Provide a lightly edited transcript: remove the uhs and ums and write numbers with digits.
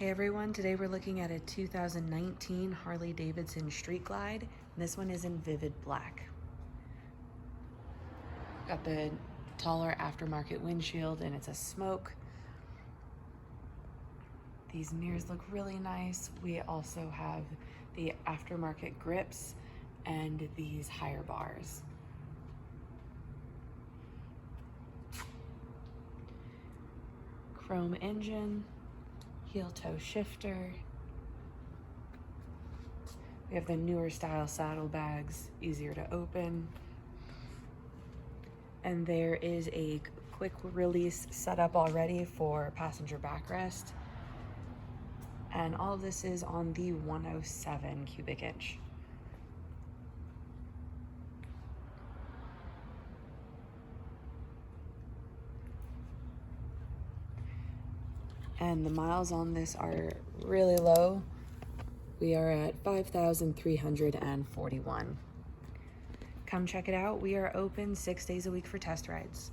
Hey everyone, today we're looking at a 2019 Harley Davidson Street Glide. This one is in vivid black. Got the taller aftermarket windshield and it's a smoke. These mirrors look really nice. We also have the aftermarket grips and these higher bars. Chrome engine, heel toe shifter. We have the newer style saddlebags, easier to open. And there is a quick release setup already for passenger backrest. And all of this is on the 107 cubic inch. And the miles on this are really low. We are at 5,341. Come check it out. We are open 6 days a week for test rides.